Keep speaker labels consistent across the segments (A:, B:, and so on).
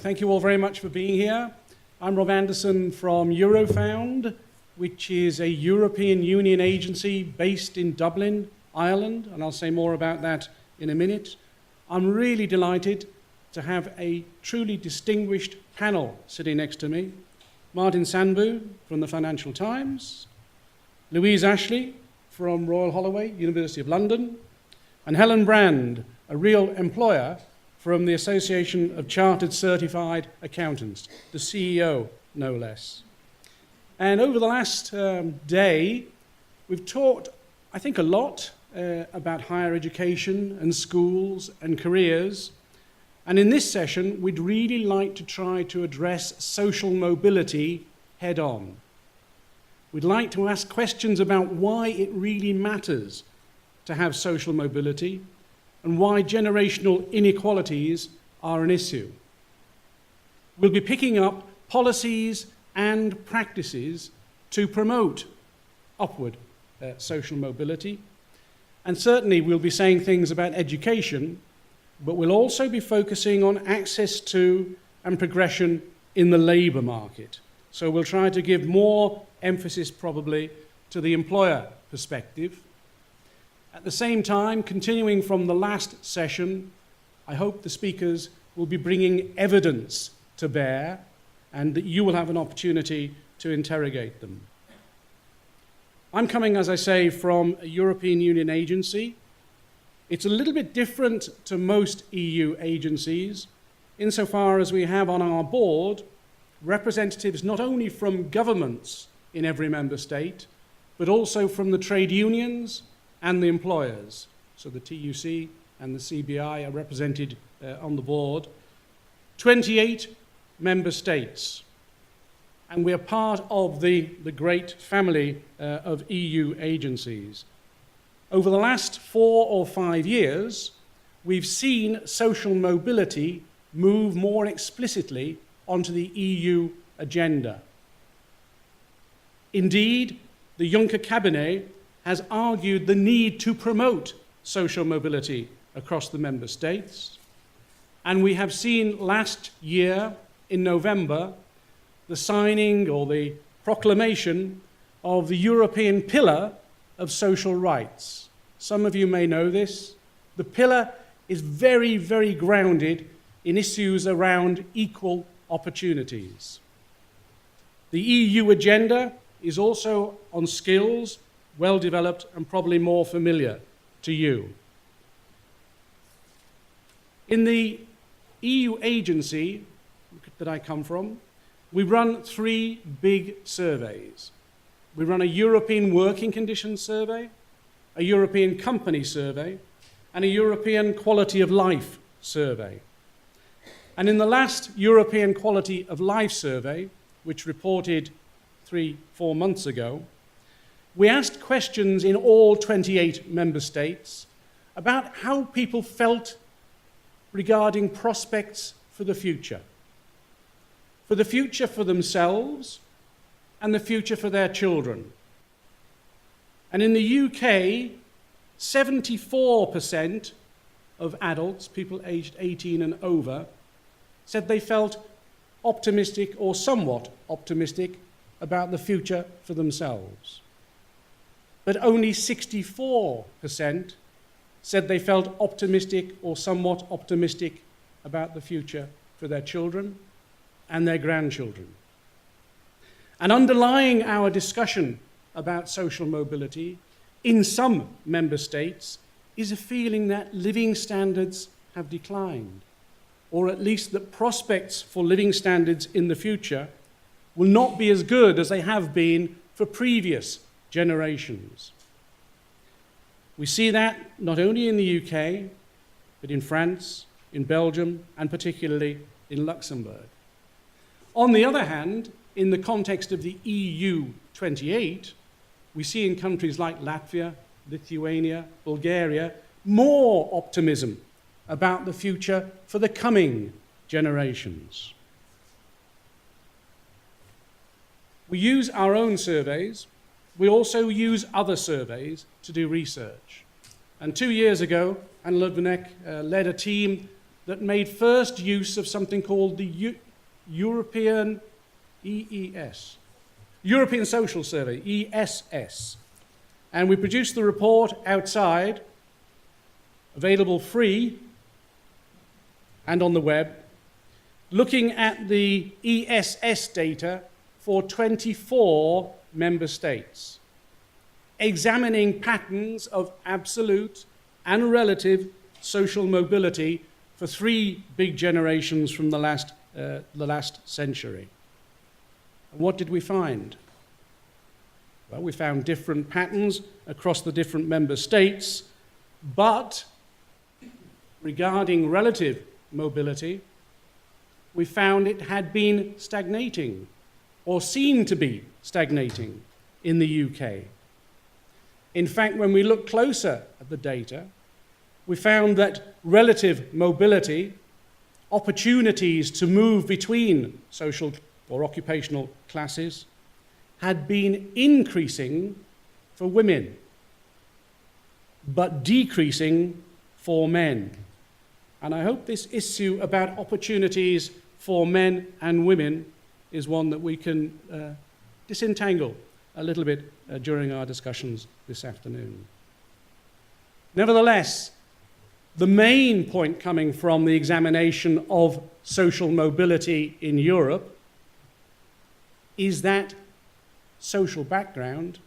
A: Thank you all very much for being here. I'm Rob Anderson from EuroFound, which is a European Union agency based in Dublin, Ireland, and I'll say more about that in a minute. I'm really delighted to have a truly distinguished panel sitting next to me. Martin Sandbu from the Financial Times, Louise Ashley from Royal Holloway, University of London, and Helen Brand, a real employer from the Association of Chartered Certified Accountants, the CEO, no less. And over the last day, we've talked, I think, a lot about higher education and schools and careers. And in this session, we'd really like to try to address social mobility head on. We'd like to ask questions about why it really matters to have social mobility and why generational inequalities are an issue. We'll be picking up policies and practices to promote upward social mobility. And certainly we'll be saying things about education, but we'll also be focusing on access to and progression in the labour market. So we'll try to give more emphasis probably to the employer perspective. At the same time, continuing from the last session, I hope the speakers will be bringing evidence to bear and that you will have an opportunity to interrogate them. I'm coming, as I say, from a European Union agency. It's a little bit different to most EU agencies insofar as we have on our board representatives not only from governments in every member state, but also from the trade unions and the employers. So the TUC and the CBI are represented on the board. 28 member states. And we are part of the great family of EU agencies. Over the last 4 or 5 years, we've seen social mobility move more explicitly onto the EU agenda. Indeed, the Juncker cabinet has argued the need to promote social mobility across the member states. And we have seen last year, in November, the signing or the proclamation of the European Pillar of Social Rights. Some of you may know this. The pillar is very, very grounded in issues around equal opportunities. The EU agenda is also on skills, well developed and probably more familiar to you. In the EU agency that I come from, we run 3 big surveys. We run a European Working Conditions Survey, a European Company Survey, and a European Quality of Life Survey. And in the last European Quality of Life Survey, which reported 3-4 months ago, we asked questions in all 28 member states about how people felt regarding prospects for the future for themselves and the future for their children. And in the UK, 74% of adults, people aged 18 and over, said they felt optimistic or somewhat optimistic about the future for themselves. But only 64% said they felt optimistic or somewhat optimistic about the future for their children and their grandchildren. And underlying our discussion about social mobility in some member states is a feeling that living standards have declined, or at least that prospects for living standards in the future will not be as good as they have been for previous generations. We see that not only in the UK, but in France, in Belgium, and particularly in Luxembourg. On the other hand, in the context of the EU 28, we see in countries like Latvia, Lithuania, Bulgaria, more optimism about the future for the coming generations. We use our own surveys. We also use other surveys to do research. And 2 years ago, Anne Ludvinek led a team that made first use of something called the European EES, European Social Survey, ESS. And we produced the report outside, available free and on the web, looking at the ESS data for 24 member states, examining patterns of absolute and relative social mobility for 3 big generations from the last century. And what did we find? Well, we found different patterns across the different member states, but regarding relative mobility, we found it had been stagnating, or seemed to be stagnating, in the UK. In fact, when we look closer at the data, we found that relative mobility, opportunities to move between social or occupational classes, had been increasing for women, but decreasing for men. And I hope this issue about opportunities for men and women is one that we can disentangle a little bit during our discussions this afternoon. Nevertheless, the main point coming from the examination of social mobility in Europe is that social background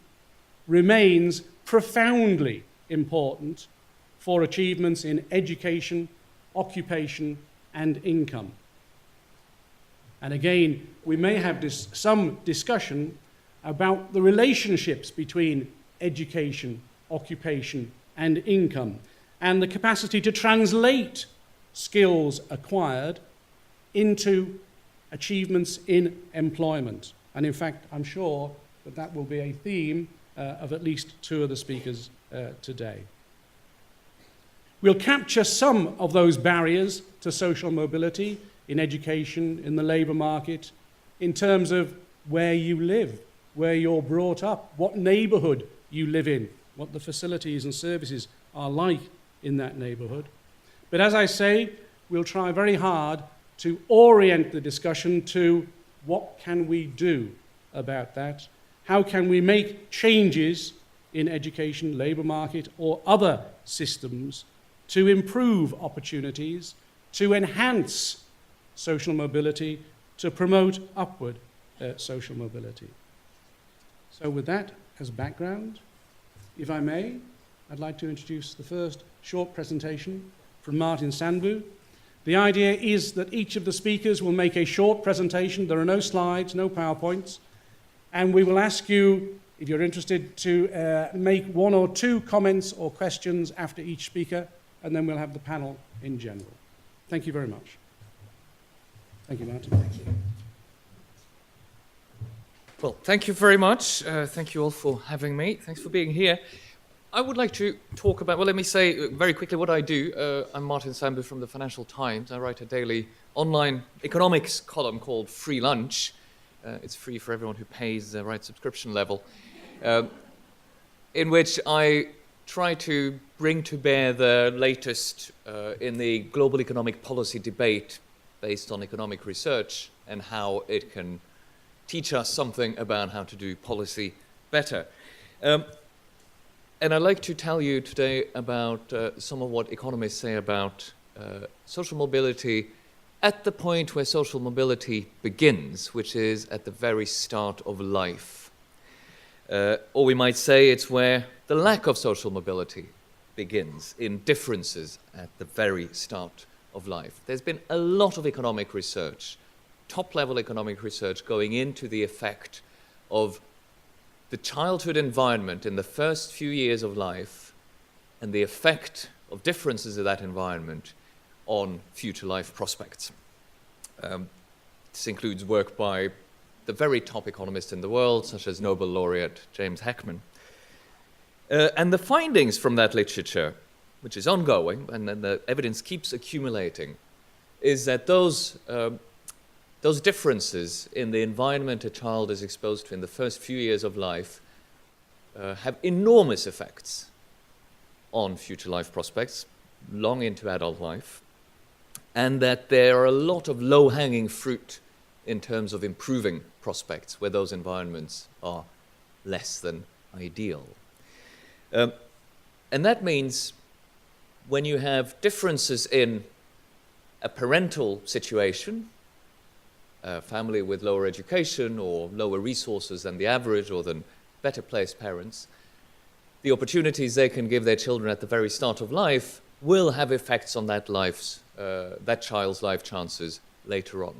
A: remains profoundly important for achievements in education, occupation, and income. And again, we may have some discussion about the relationships between education, occupation, and income, and the capacity to translate skills acquired into achievements in employment. And in fact, I'm sure that that will be a theme of at least 2 of the speakers today. We'll capture some of those barriers to social mobility in education, in the labour market, in terms of where you live, where you're brought up, what neighbourhood you live in, what the facilities and services are like in that neighbourhood. But as I say, we'll try very hard to orient the discussion to what can we do about that? How can we make changes in education, labour market, or other systems to improve opportunities, to enhance social mobility, to promote upward social mobility? So with that as background, if I may, I'd like to introduce the first short presentation from Martin Sandbu. The idea is that each of the speakers will make a short presentation. There are no slides, no PowerPoints, and we will ask you, if you're interested, to make 1 or 2 comments or questions after each speaker, and then we'll have the panel in general. Thank you very much. Thank you, Martin. Thank you.
B: Well, thank you very much. Thank you all for having me. Thanks for being here. I would like to talk about, well, let me say very quickly what I do. I'm Martin Sandbu from the Financial Times. I write a daily online economics column called Free Lunch. It's free for everyone who pays the right subscription level, in which I try to bring to bear the latest in the global economic policy debate based on economic research and how it can teach us something about how to do policy better. And I'd like to tell you today about some of what economists say about social mobility at the point where social mobility begins, which is at the very start of life. Or we might say it's where the lack of social mobility begins, in differences at the very start of life. There's been a lot of economic research, top-level economic research, going into the effect of the childhood environment in the first few years of life and the effect of differences of that environment on future life prospects. This includes work by the very top economists in the world, such as Nobel laureate James Heckman. And the findings from that literature, which is ongoing, and then the evidence keeps accumulating, is that those differences in the environment a child is exposed to in the first few years of life have enormous effects on future life prospects, long into adult life. and that there are a lot of low-hanging fruit in terms of improving prospects where those environments are less than ideal. And that means when you have differences in a parental situation, a family with lower education or lower resources than the average or than better placed parents, the opportunities they can give their children at the very start of life will have effects on that child's life chances later on.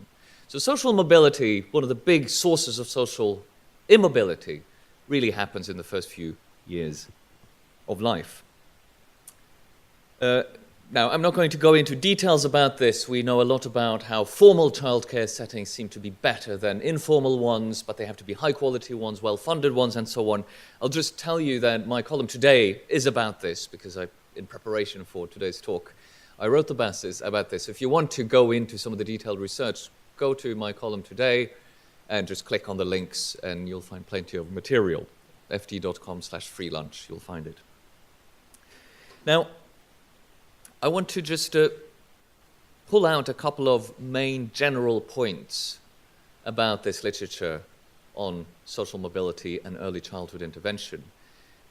B: So social mobility, one of the big sources of social immobility, really happens in the first few years of life. Now, I'm not going to go into details about this. We know a lot about how formal childcare settings seem to be better than informal ones, but they have to be high-quality ones, well-funded ones, and so on. I'll just tell you that my column today is about this, because in preparation for today's talk, I wrote the basis about this. If you want to go into some of the detailed research, go to my column today and just click on the links, and you'll find plenty of material. fd.com/freelunch, you'll find it. Now, I want to just pull out a couple of main general points about this literature on social mobility and early childhood intervention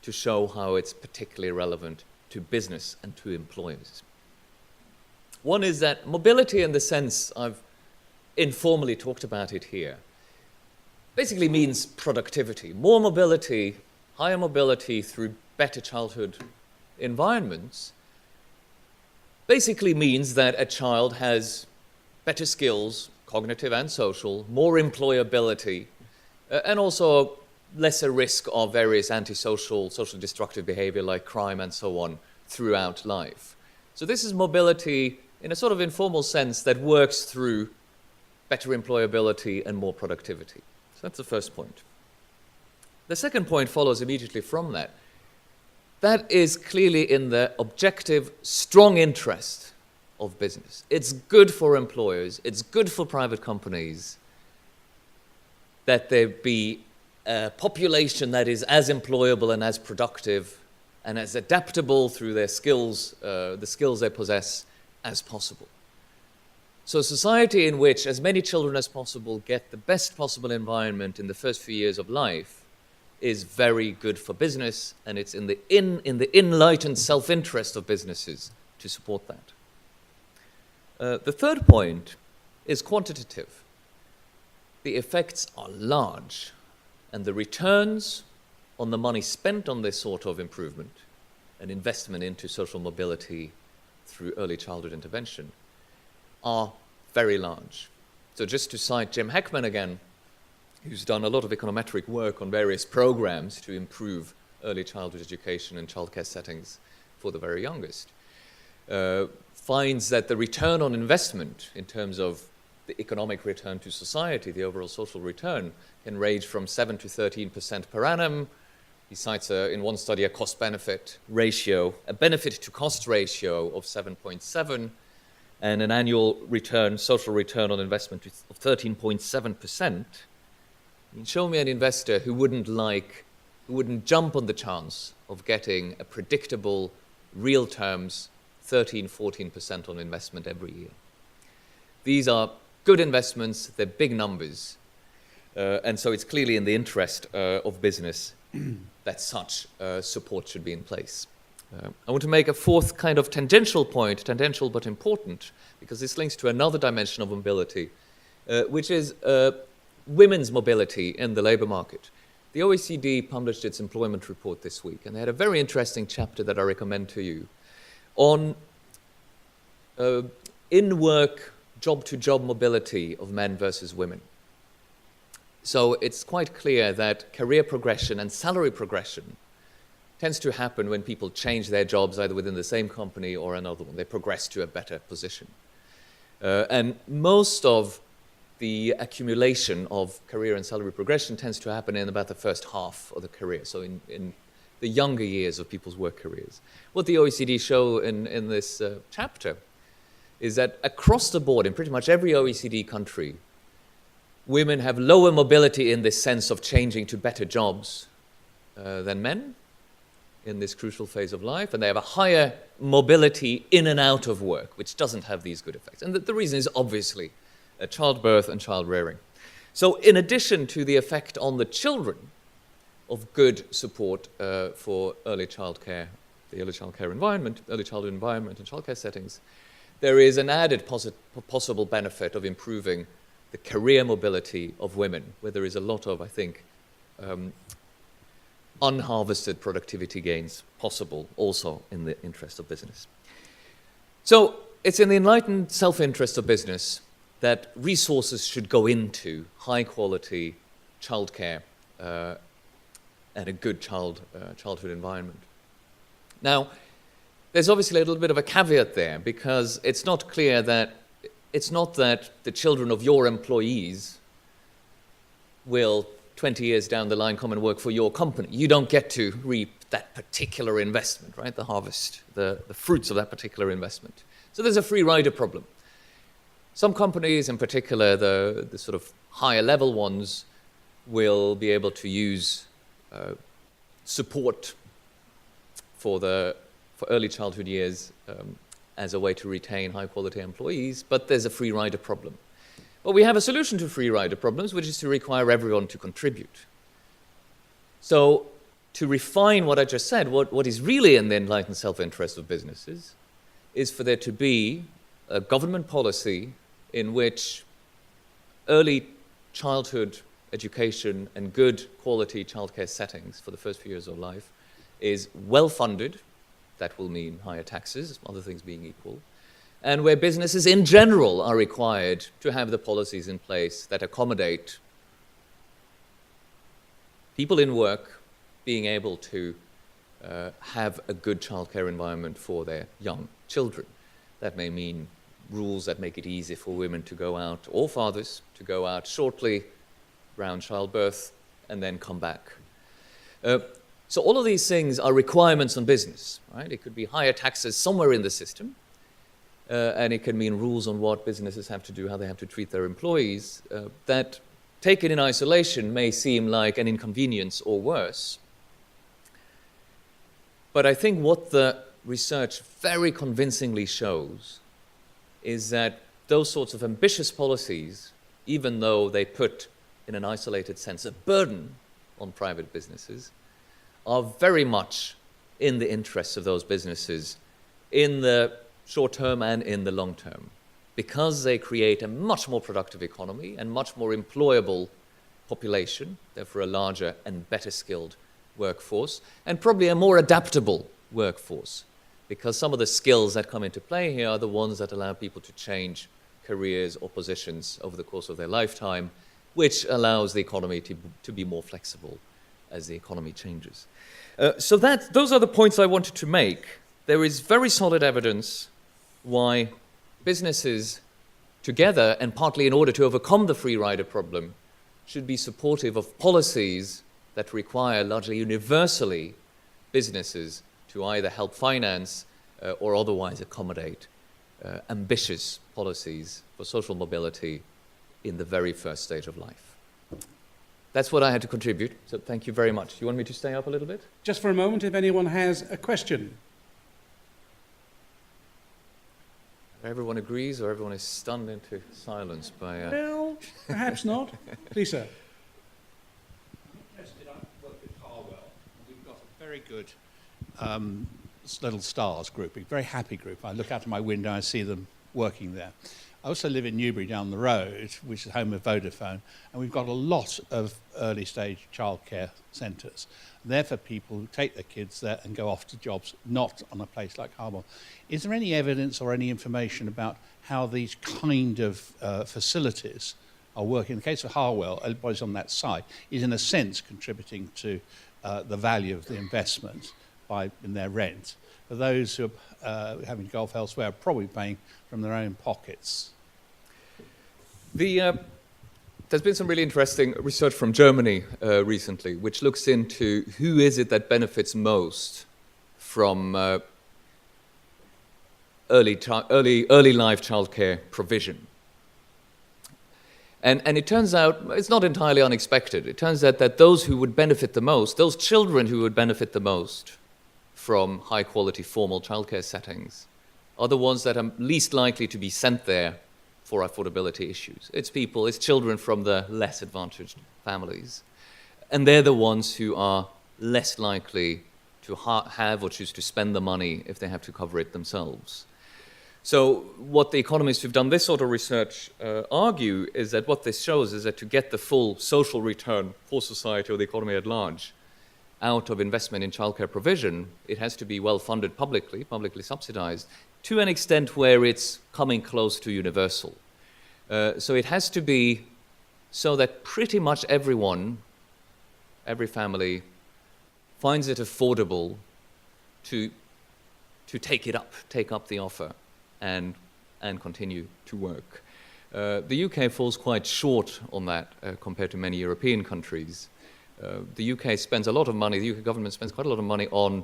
B: to show how it's particularly relevant to business and to employers. One is that mobility, in the sense I've informally talked about it here, basically means productivity. More mobility, higher mobility through better childhood environments basically means that a child has better skills, cognitive and social, more employability, and also lesser risk of various antisocial, social destructive behavior like crime and so on throughout life. So this is mobility in a sort of informal sense that works through better employability and more productivity. So that's the first point. The second point follows immediately from that. That is clearly in the objective, strong interest of business. It's good for employers, it's good for private companies that there be a population that is as employable and as productive and as adaptable through their skills, the skills they possess, as possible. So a society in which as many children as possible get the best possible environment in the first few years of life is very good for business, and it's in the enlightened self-interest of businesses to support that. The third point is quantitative. The effects are large, and the returns on the money spent on this sort of improvement and investment into social mobility through early childhood intervention are very large. So just to cite Jim Heckman again, who's done a lot of econometric work on various programs to improve early childhood education and childcare settings for the very youngest, finds that the return on investment in terms of the economic return to society, the overall social return, can range from 7 to 13% per annum. He cites in one study a cost-benefit ratio, a benefit-to-cost ratio of 7.7, and an annual return, social return on investment of 13.7%. Show me an investor who wouldn't jump on the chance of getting a predictable, real terms, 13-14% on investment every year. These are good investments, they're big numbers, and so it's clearly in the interest of business that such support should be in place. I want to make a fourth kind of tangential point, tangential but important, because this links to another dimension of mobility, which is women's mobility in the labor market. The OECD published its employment report this week, and they had a very interesting chapter that I recommend to you on in-work, job-to-job mobility of men versus women. So it's quite clear that career progression and salary progression tends to happen when people change their jobs either within the same company or another one. They progress to a better position. And most of the accumulation of career and salary progression tends to happen in about the first half of the career, so in the younger years of people's work careers. What the OECD show in this chapter is that across the board, in pretty much every OECD country, women have lower mobility in this sense of changing to better jobs than men. in this crucial phase of life, and they have a higher mobility in and out of work, which doesn't have these good effects. And the reason is obviously childbirth and child rearing. So in addition to the effect on the children of good support for early childcare, the early childcare environment, early childhood environment and childcare settings, there is an added possible benefit of improving the career mobility of women, where there is a lot of, I think, unharvested productivity gains possible also in the interest of business. So it's in the enlightened self-interest of business that resources should go into high-quality childcare and a good childhood environment. Now, there's obviously a little bit of a caveat there, because it's not clear that it's not that the children of your employees will 20 years down the line come and work for your company. You don't get to reap that particular investment, right? The harvest, the fruits of that particular investment. So there's a free rider problem. Some companies, in particular the sort of higher level ones, will be able to use support for early childhood years as a way to retain high quality employees, but there's a free rider problem. But we have a solution to free rider problems, which is to require everyone to contribute. So to refine what I just said, what is really in the enlightened self-interest of businesses is for there to be a government policy in which early childhood education and good quality childcare settings for the first few years of life is well funded. That will mean higher taxes, other things being equal, and where businesses in general are required to have the policies in place that accommodate people in work being able to have a good childcare environment for their young children. That may mean rules that make it easy for women to go out, or fathers to go out shortly around childbirth and then come back. So all of these things are requirements on business, right? It could be higher taxes somewhere in the system, and it can mean rules on what businesses have to do, how they have to treat their employees, that taken in isolation may seem like an inconvenience or worse. But I think what the research very convincingly shows is that those sorts of ambitious policies, even though they put, in an isolated sense, a burden on private businesses, are very much in the interests of those businesses in the short term and in the long term, because they create a much more productive economy and much more employable population, therefore a larger and better skilled workforce, and probably a more adaptable workforce, because some of the skills that come into play here are the ones that allow people to change careers or positions over the course of their lifetime, which allows the economy to be more flexible as the economy changes. So those are the points I wanted to make. There is very solid evidence why businesses together, and partly in order to overcome the free rider problem, should be supportive of policies that require largely universally businesses to either help finance or otherwise accommodate ambitious policies for social mobility in the very first stage of life. That's what I had to contribute, so thank you very much. Do you want me to stay up a little bit?
A: Just for a moment, if anyone has a question.
B: Everyone agrees, or everyone is stunned into silence by...
A: Well, perhaps not. Please, sir.
C: I work at Harwell. We've got a very good little stars group, a very happy group. I look out of my window, I see them working there. I also live in Newbury down the road, which is home of Vodafone, and we've got a lot of early stage childcare centres. They're for people who take their kids there and go off to jobs, not on a place like Harwell. Is there any evidence or any information about how these kind of facilities are working? In the case of Harwell, everybody's on that site is in a sense contributing to the value of the investment in their rent. For those who are having to go off elsewhere, are probably paying from their own pockets.
B: There's been some really interesting research from Germany recently, which looks into who is it that benefits most from early life childcare provision. And it turns out, it's not entirely unexpected, it turns out that those who would benefit the most, those children who would benefit the most from high-quality formal childcare settings are the ones that are least likely to be sent there for affordability issues. It's children from the less advantaged families. And they're the ones who are less likely to have or choose to spend the money if they have to cover it themselves. So what the economists who've done this sort of research argue is that what this shows is that to get the full social return for society or the economy at large out of investment in childcare provision, it has to be well funded publicly subsidized, to an extent where it's coming close to universal. So it has to be so that pretty much everyone, every family, finds it affordable to take up the offer and continue to work. The UK falls quite short on that compared to many European countries. The UK spends a lot of money, the UK government spends quite a lot of money on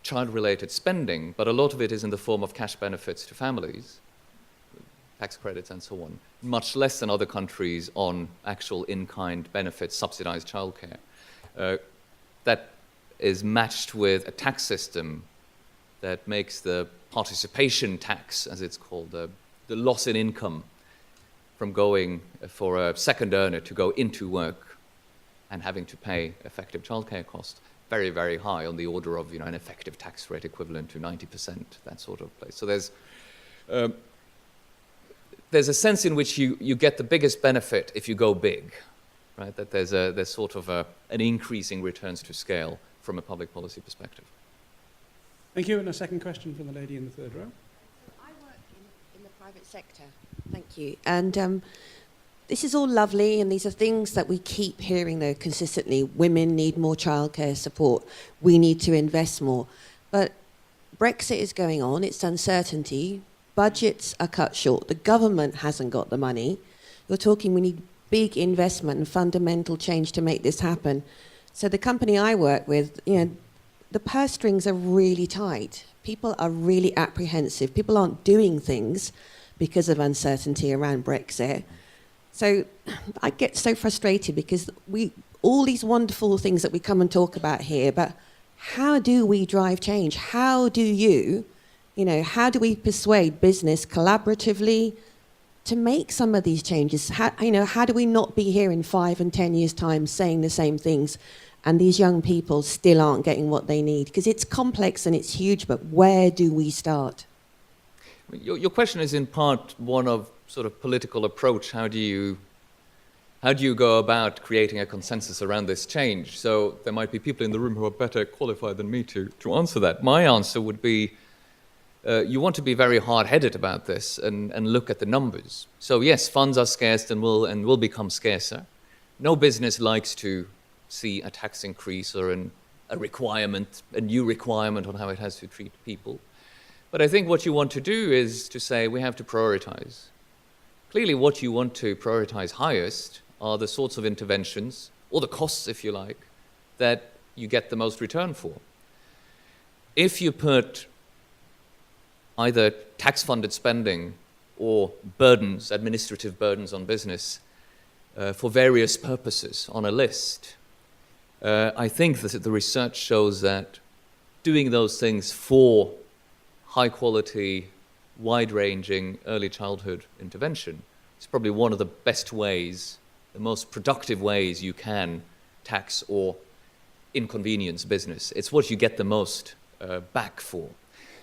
B: child-related spending, but a lot of it is in the form of cash benefits to families, tax credits and so on, much less than other countries on actual in-kind benefits, subsidized childcare. That is matched with a tax system that makes the participation tax, as it's called, the loss in income from going for a second earner to go into work and having to pay effective childcare cost, very, very high, on the order of an effective tax rate equivalent to 90%, that sort of place. So there's a sense in which you get the biggest benefit if you go big, right? That there's sort of an increasing returns to scale from a public policy perspective.
A: Thank you. And a second question from the lady in the third row.
D: I work in the private sector. Thank you. And this is all lovely, and these are things that we keep hearing, though, consistently. Women need more childcare support. We need to invest more. But Brexit is going on. It's uncertainty. Budgets are cut short. The government hasn't got the money. You're talking we need big investment and fundamental change to make this happen. So the company I work with, the purse strings are really tight. People are really apprehensive. People aren't doing things because of uncertainty around Brexit. So I get so frustrated because all these wonderful things that we come and talk about here, but how do we drive change? How do how do we persuade business collaboratively to make some of these changes? How do we not be here in 5 and 10 years' time saying the same things, and these young people still aren't getting what they need? Because it's complex and it's huge, but where do we start?
B: Your question is in part one of sort of political approach. How do you go about creating a consensus around this change? So there might be people in the room who are better qualified than me to answer that. My answer would be, you want to be very hard-headed about this and look at the numbers. So yes, funds are scarce and will become scarcer. No business likes to see a tax increase or a new requirement on how it has to treat people. But I think what you want to do is to say we have to prioritize. Clearly what you want to prioritize highest are the sorts of interventions, or the costs if you like, that you get the most return for. If you put either tax-funded spending or burdens, administrative burdens on business for various purposes on a list, I think that the research shows that doing those things for high-quality, wide-ranging early childhood intervention is probably one of the best ways, the most productive ways you can tax or inconvenience business. It's what you get the most back for.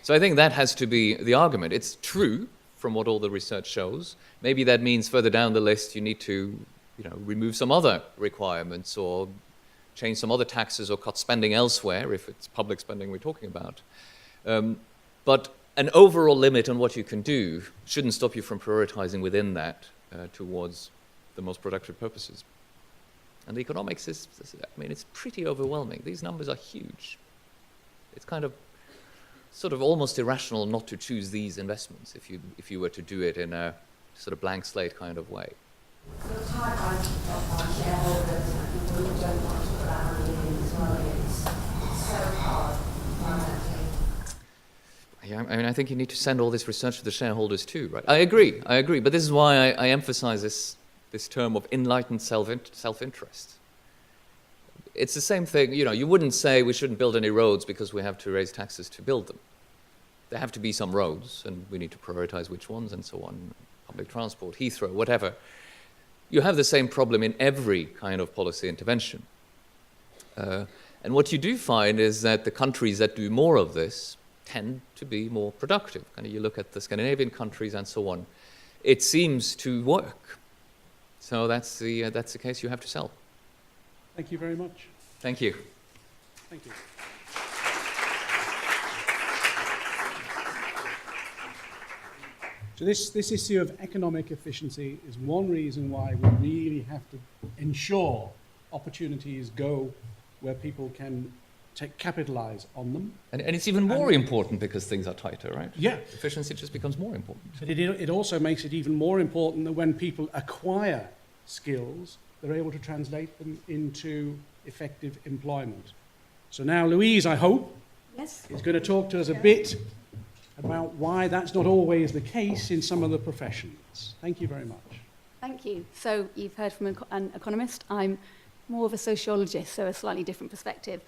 B: So I think that has to be the argument. It's true from what all the research shows. Maybe that means further down the list you need to remove some other requirements or change some other taxes or cut spending elsewhere if it's public spending we're talking about. But an overall limit on what you can do shouldn't stop you from prioritizing within that towards the most productive purposes. And the economics it's pretty overwhelming. These numbers are huge. It's kind of sort of almost irrational not to choose these investments if you were to do it in a sort of blank slate kind of way.
D: So it's hard on shareholders and people who don't want to put our money in as well. It's so hard financially.
B: Yeah, I think you need to send all this research to the shareholders too, right? I agree. But this is why I emphasize this term of enlightened self-interest. it's the same thing. You know, you wouldn't say we shouldn't build any roads because we have to raise taxes to build them. There have to be some roads, and we need to prioritize which ones and so on. Public transport, Heathrow, whatever. You have the same problem in every kind of policy intervention. And what you do find is that the countries that do more of this tend to be more productive. And you look at the Scandinavian countries and so on, it seems to work. So that's the case you have to sell.
A: Thank you very much.
B: Thank you.
A: Thank you. So this issue of economic efficiency is one reason why we really have to ensure opportunities go where people can capitalize on them.
B: And it's even more important because things are tighter, right?
A: Yeah.
B: Efficiency just becomes more important.
A: But it also makes it even more important that when people acquire skills, they're able to translate them into effective employment. So now Louise, I hope, is going to talk to us a bit about why that's not always the case in some of the professions. Thank you very much.
E: Thank you. So you've heard from an economist. I'm more of a sociologist, so a slightly different perspective.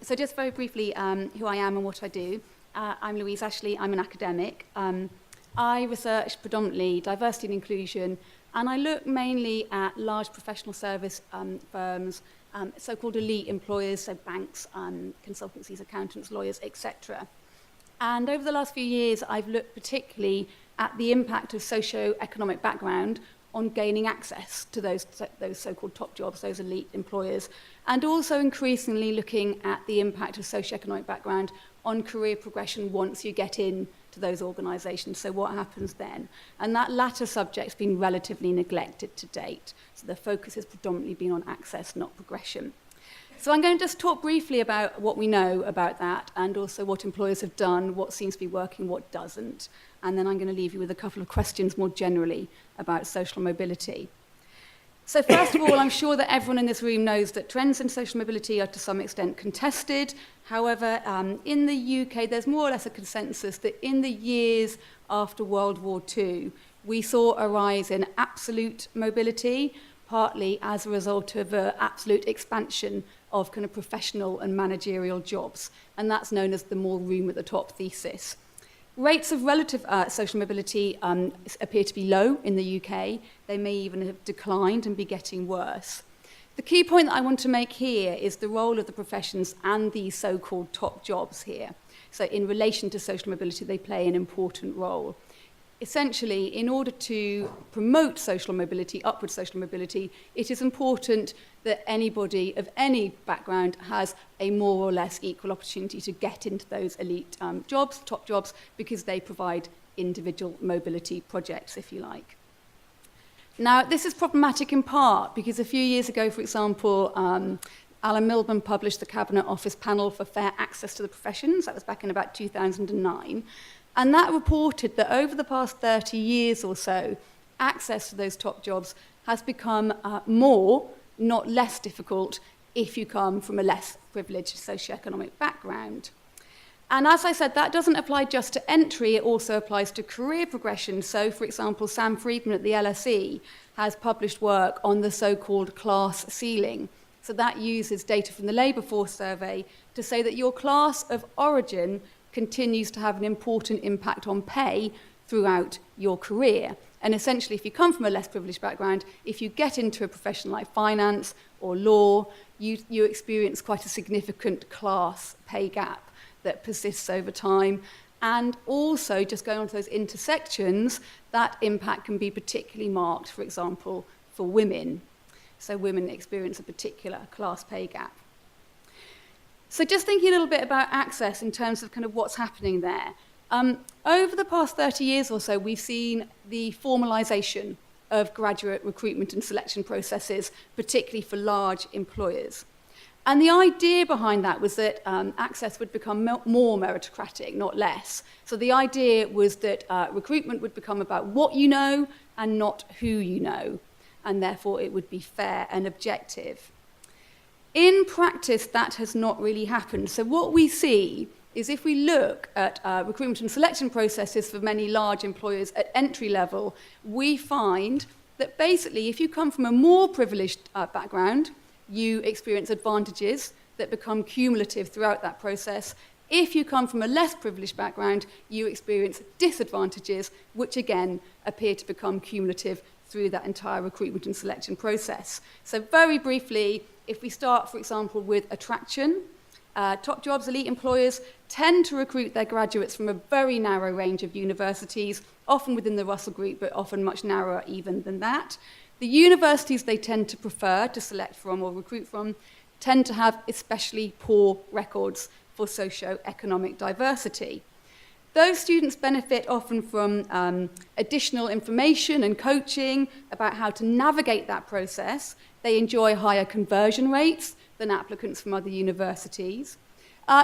E: So just very briefly, who I am and what I do. I'm Louise Ashley. I'm an academic. I research predominantly diversity and inclusion, and I look mainly at large professional service firms, so-called elite employers, so banks, consultancies, accountants, lawyers, etc. And over the last few years, I've looked particularly at the impact of socio-economic background on gaining access to those so-called top jobs, those elite employers, and also increasingly looking at the impact of socio-economic background on career progression once you get into those organisations. So what happens then? And that latter subject's been relatively neglected to date. So the focus has predominantly been on access, not progression. So I'm going to just talk briefly about what we know about that and also what employers have done, what seems to be working, what doesn't. And then I'm going to leave you with a couple of questions more generally about social mobility. So first of all, I'm sure that everyone in this room knows that trends in social mobility are to some extent contested. However, in the UK, there's more or less a consensus that in the years after World War II, we saw a rise in absolute mobility, partly as a result of absolute expansion of kind of professional and managerial jobs. And that's known as the more room at the top thesis. Rates of relative social mobility appear to be low in the UK. They may even have declined and be getting worse. The key point that I want to make here is the role of the professions and these so-called top jobs here. So in relation to social mobility, they play an important role. Essentially, in order to promote social mobility, upward social mobility, it is important that anybody of any background has a more or less equal opportunity to get into those elite jobs, top jobs, because they provide individual mobility projects, if you like. Now, this is problematic in part because a few years ago, for example, Alan Milburn published the Cabinet Office Panel for Fair Access to the Professions. That was back in about 2009. And that reported that over the past 30 years or so, access to those top jobs has become more, not less difficult if you come from a less privileged socioeconomic background. And as I said, that doesn't apply just to entry, it also applies to career progression. So, for example, Sam Friedman at the LSE has published work on the so-called class ceiling. So that uses data from the Labour Force Survey to say that your class of origin continues to have an important impact on pay throughout your career. And essentially, if you come from a less privileged background, if you get into a profession like finance or law, you experience quite a significant class pay gap that persists over time. And also, just going on to those intersections, that impact can be particularly marked, for example, for women. So women experience a particular class pay gap. So just thinking a little bit about access in terms of kind of what's happening there. Over the past 30 years or so, we've seen the formalisation of graduate recruitment and selection processes, particularly for large employers. And the idea behind that was that access would become more meritocratic, not less. So the idea was that recruitment would become about what you know and not who you know, and therefore it would be fair and objective. In practice, that has not really happened. So what we see is if we look at recruitment and selection processes for many large employers at entry level, we find that basically if you come from a more privileged background, you experience advantages that become cumulative throughout that process. If you come from a less privileged background, you experience disadvantages, which again appear to become cumulative through that entire recruitment and selection process. So very briefly, if we start, for example, with attraction, top jobs, elite employers tend to recruit their graduates from a very narrow range of universities, often within the Russell Group, but often much narrower even than that. The universities they tend to prefer to select from or recruit from tend to have especially poor records for socio-economic diversity. Those students benefit often from additional information and coaching about how to navigate that process. They enjoy higher conversion rates than applicants from other universities.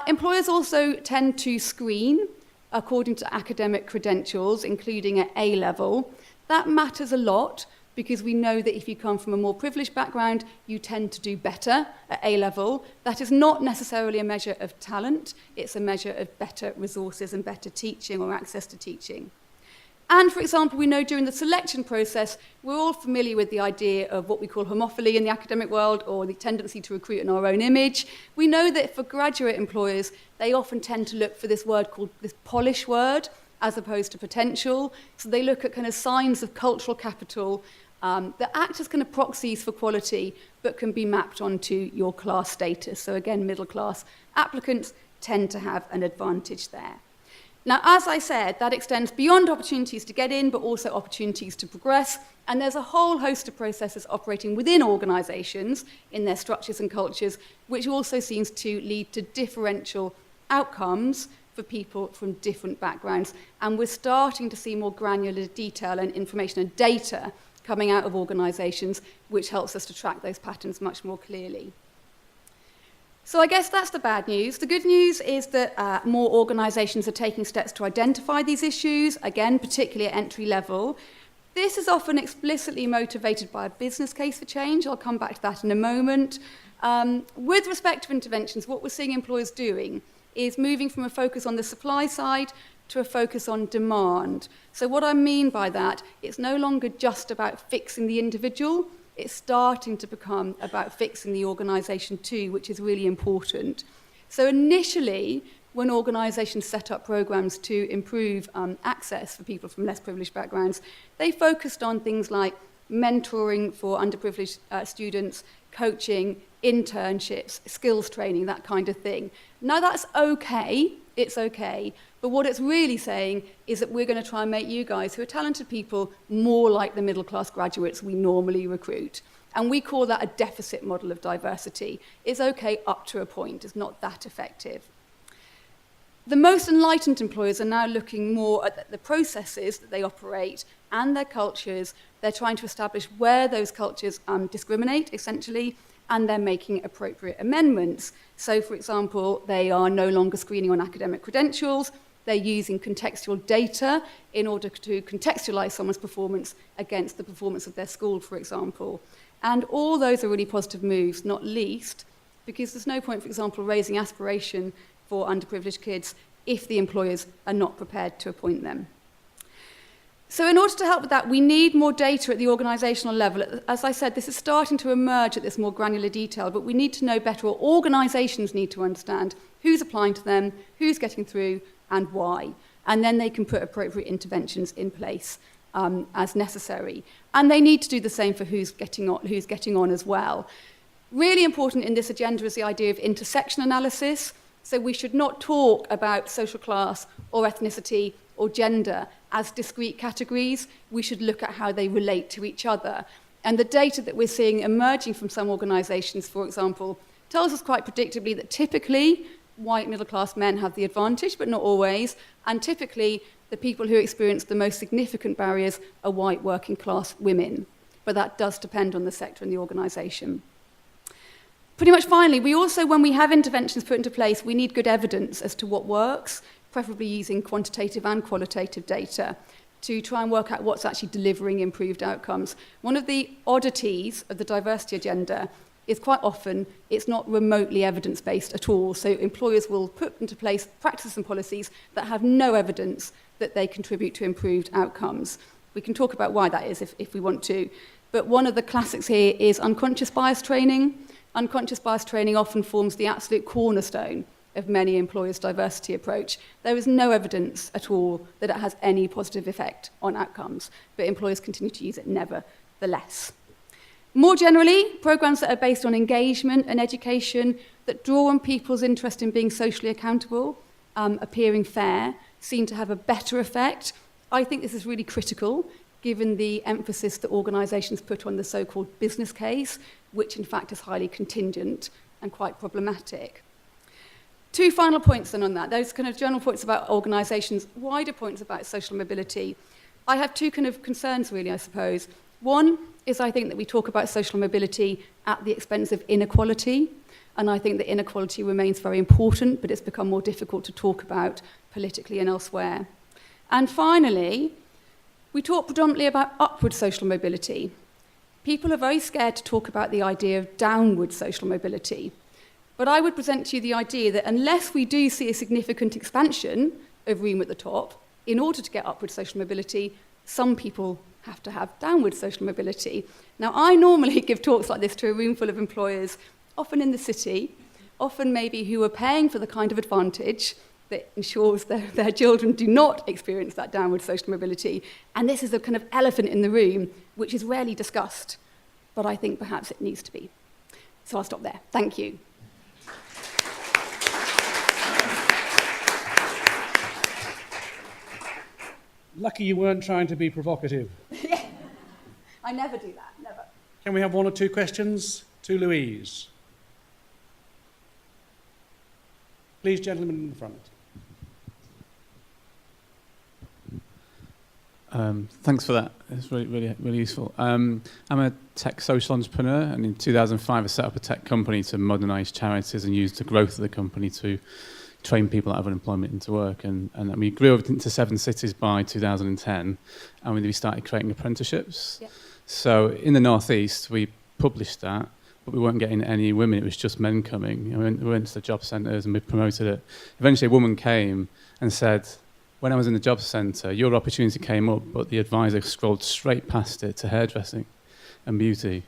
E: Employers also tend to screen according to academic credentials, including at A level. That matters a lot because we know that if you come from a more privileged background, you tend to do better at A level. That is not necessarily a measure of talent, it's a measure of better resources and better teaching or access to teaching. And, for example, we know during the selection process, we're all familiar with the idea of what we call homophily in the academic world, or the tendency to recruit in our own image. We know that for graduate employers, they often tend to look for this word called this polish word, as opposed to potential. So they look at kind of signs of cultural capital that act as kind of proxies for quality, but can be mapped onto your class status. So again, middle class applicants tend to have an advantage there. Now, as I said, that extends beyond opportunities to get in, but also opportunities to progress. And there's a whole host of processes operating within organisations in their structures and cultures, which also seems to lead to differential outcomes for people from different backgrounds. And we're starting to see more granular detail and information and data coming out of organisations, which helps us to track those patterns much more clearly. So I guess that's the bad news. The good news is that more organisations are taking steps to identify these issues, again, particularly at entry level. This is often explicitly motivated by a business case for change. I'll come back to that in a moment. With respect to interventions, what we're seeing employers doing is moving from a focus on the supply side to a focus on demand. So what I mean by that, it's no longer just about fixing the individual, it's starting to become about fixing the organisation too, which is really important. So initially, when organisations set up programmes to improve access for people from less privileged backgrounds, they focused on things like mentoring for underprivileged students, coaching, internships, skills training, that kind of thing. Now that's okay, it's okay, but what it's really saying is that we're going to try and make you guys, who are talented people, more like the middle class graduates we normally recruit. And we call that a deficit model of diversity. It's okay up to a point, it's not that effective. The most enlightened employers are now looking more at the processes that they operate and their cultures. They're trying to establish where those cultures discriminate, essentially, and they're making appropriate amendments. So, for example, they are no longer screening on academic credentials. They're using contextual data in order to contextualize someone's performance against the performance of their school, for example. And all those are really positive moves, not least because there's no point, for example, raising aspiration for underprivileged kids if the employers are not prepared to appoint them. So in order to help with that, we need more data at the organisational level. As I said, this is starting to emerge at this more granular detail, but we need to know better, or organisations need to understand who's applying to them, who's getting through, and why. And then they can put appropriate interventions in place as necessary. And they need to do the same for who's getting on as well. Really important in this agenda is the idea of intersection analysis. So we should not talk about social class or ethnicity or gender as discrete categories. We should look at how they relate to each other. And the data that we're seeing emerging from some organisations, for example, tells us quite predictably that typically white middle-class men have the advantage, but not always. And typically, the people who experience the most significant barriers are white working-class women. But that does depend on the sector and the organisation. Pretty much finally, we also, when we have interventions put into place, we need good evidence as to what works, preferably using quantitative and qualitative data to try and work out what's actually delivering improved outcomes. One of the oddities of the diversity agenda is quite often it's not remotely evidence-based at all. So employers will put into place practices and policies that have no evidence that they contribute to improved outcomes. We can talk about why that is if we want to. But one of the classics here is unconscious bias training. unconscious bias training often forms the absolute cornerstone of many employers' diversity approach. There is no evidence at all that it has any positive effect on outcomes, but employers continue to use it nevertheless. More generally, programs that are based on engagement and education that draw on people's interest in being socially accountable, appearing fair, seem to have a better effect. I think this is really critical, given the emphasis that organisations put on the so-called business case, which in fact is highly contingent and quite problematic. Two final points then on that. Those kind of general points about organisations, wider points about social mobility. I have two kind of concerns really, I suppose. One is I think that we talk about social mobility at the expense of inequality, and I think that inequality remains very important, but it's become more difficult to talk about politically and elsewhere. And finally, we talk predominantly about upward social mobility. People are very scared to talk about the idea of downward social mobility. But I would present to you the idea that unless we do see a significant expansion of room at the top, in order to get upward social mobility, some people have to have downward social mobility. Now, I normally give talks like this to a room full of employers, often in the city, often maybe who are paying for the kind of advantage that ensures their children do not experience that downward social mobility. And this is a kind of elephant in the room, which is rarely discussed, but I think perhaps it needs to be. So I'll stop there. Thank you.
A: Lucky you weren't trying to be provocative.
E: Yeah. I never do that, never.
A: Can we have one or two questions to Louise? Please, gentlemen in the front.
F: Thanks for that. It's really useful. I'm a tech social entrepreneur, and in 2005 I set up a tech company to modernise charities and use the growth of the company to train people out of unemployment into work. And we grew up into 7 cities by 2010, and we started creating apprenticeships. Yep. So in the Northeast, we published that, but we weren't getting any women. It was just men coming. And we went to the job centres and we promoted it. Eventually, a woman came and said, when I was in the job centre, your opportunity came up, but the advisor scrolled straight past it to hairdressing and beauty.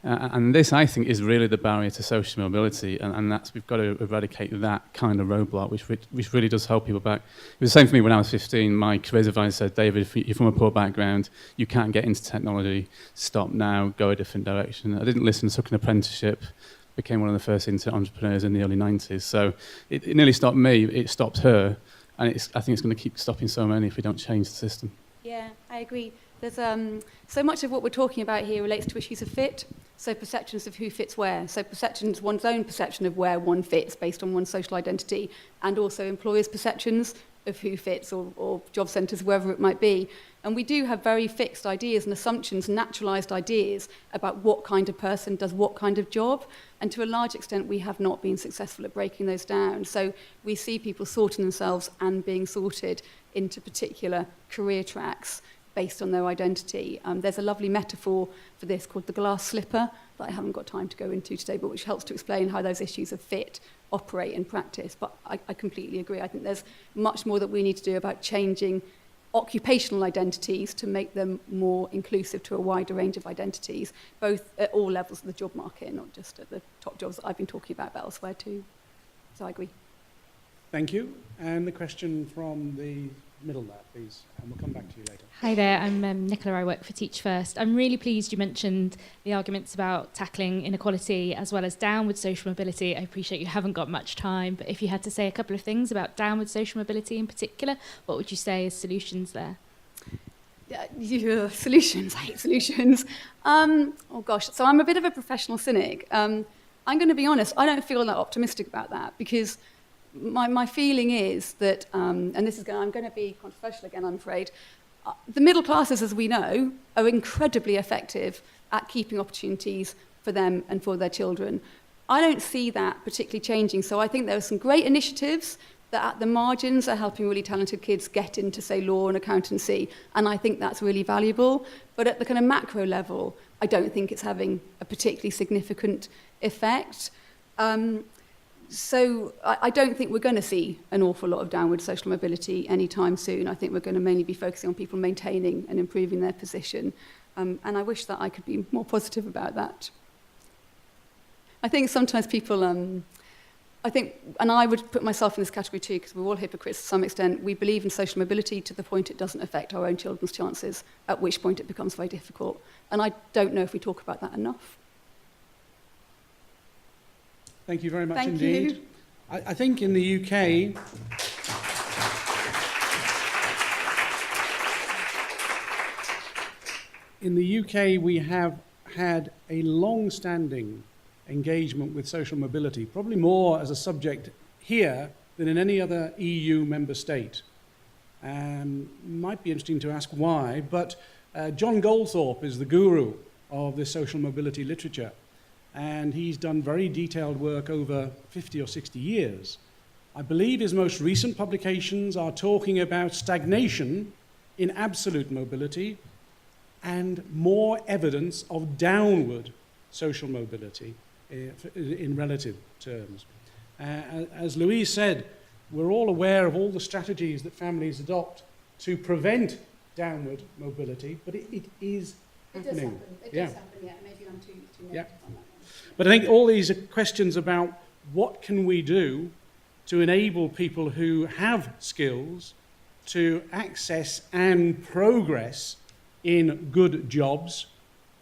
F: And this, I think, is really the barrier to social mobility, and that's, we've got to eradicate that kind of roadblock, which really does hold people back. It was the same for me when I was 15. My careers advisor said, David, if you're from a poor background, you can't get into technology. Stop now, go a different direction. I didn't listen, took an apprenticeship, became one of the first internet entrepreneurs in the early 90s. So it nearly stopped me, it stopped her, and I think it's going to keep stopping so many if we don't change the system.
E: Yeah, I agree. There's so much of what we're talking about here relates to issues of fit, so perceptions of who fits where, so perceptions, one's own perception of where one fits based on one's social identity, and also employers' perceptions of who fits, or job centres, wherever it might be. And we do have very fixed ideas and assumptions, naturalised ideas about what kind of person does what kind of job, and to a large extent we have not been successful at breaking those down. So we see people sorting themselves and being sorted into particular career tracks based on their identity. There's a lovely metaphor for this called the glass slipper that I haven't got time to go into today, but which helps to explain how those issues of fit operate in practice. But I completely agree. I think there's much more that we need to do about changing occupational identities to make them more inclusive to a wider range of identities, both at all levels of the job market, not just at the top jobs that I've been talking about, but elsewhere too. So I agree.
A: Thank you. And the question from the middle there, please, and we'll come back to you later.
G: Hi there, I'm Nicola, I work for Teach First. I'm really pleased you mentioned the arguments about tackling inequality as well as downward social mobility. I appreciate you haven't got much time, but if you had to say a couple of things about downward social mobility in particular, what would you say as solutions there?
E: Solutions, I hate solutions. Oh gosh, so I'm a bit of a professional cynic. I'm going to be honest, I don't feel that optimistic about that, because my feeling is that, and this is I'm going to be controversial again, I'm afraid, the middle classes, as we know, are incredibly effective at keeping opportunities for them and for their children. I don't see that particularly changing, so I think there are some great initiatives that at the margins are helping really talented kids get into, say, law and accountancy, and I think that's really valuable. But at the kind of macro level, I don't think it's having a particularly significant effect. So I don't think we're going to see an awful lot of downward social mobility anytime soon. I think we're going to mainly be focusing on people maintaining and improving their position. And I wish that I could be more positive about that.
H: I think sometimes people, I think, and I would put myself in this category too, because we're all hypocrites to some extent. We believe in social mobility to the point it doesn't affect our own children's chances, at which point it becomes very difficult. And I don't know if we talk about that enough.
A: Thank you very much
H: Thank
A: indeed.
H: you.
A: I think in the UK, we have had a long-standing engagement with social mobility, probably more as a subject here than in any other EU member state. Might be interesting to ask why, but John Goldthorpe is the guru of this social mobility literature, and he's done very detailed work over 50 or 60 years. I believe his most recent publications are talking about stagnation in absolute mobility and more evidence of downward social mobility in relative terms. As Louise said, we're all aware of all the strategies that families adopt to prevent downward mobility, but it is happening.
E: It does happen, yeah. Maybe I'm too negative on that.
A: But I think all these are questions about what can we do to enable people who have skills to access and progress in good jobs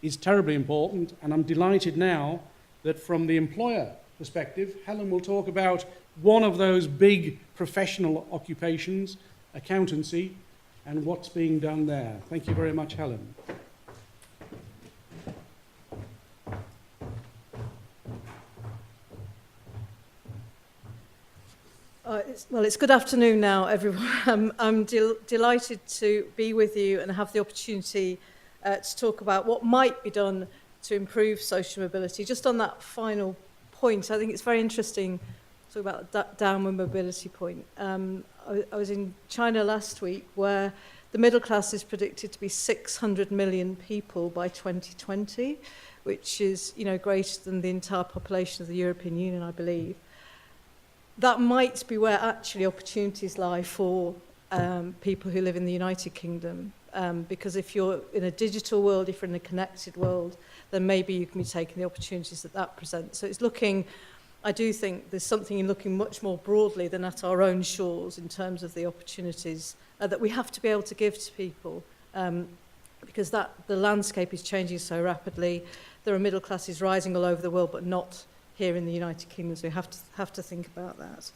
A: is terribly important. And I'm delighted now that from the employer perspective, Helen will talk about one of those big professional occupations, accountancy, and what's being done there. Thank you very much, Helen.
I: It's good afternoon now, everyone. I'm delighted to be with you and have the opportunity to talk about what might be done to improve social mobility. Just on that final point, I think it's very interesting to talk about that downward mobility point. I was in China last week, where the middle class is predicted to be 600 million people by 2020, which is, greater than the entire population of the European Union, I believe. That might be where actually opportunities lie for people who live in the United Kingdom. Because if you're in a digital world, if you're in a connected world, then maybe you can be taking the opportunities that presents. So it's looking, I do think there's something in looking much more broadly than at our own shores in terms of the opportunities that we have to be able to give to people. Because the landscape is changing so rapidly. There are middle classes rising all over the world, but not here in the United Kingdom, so we have to think about that.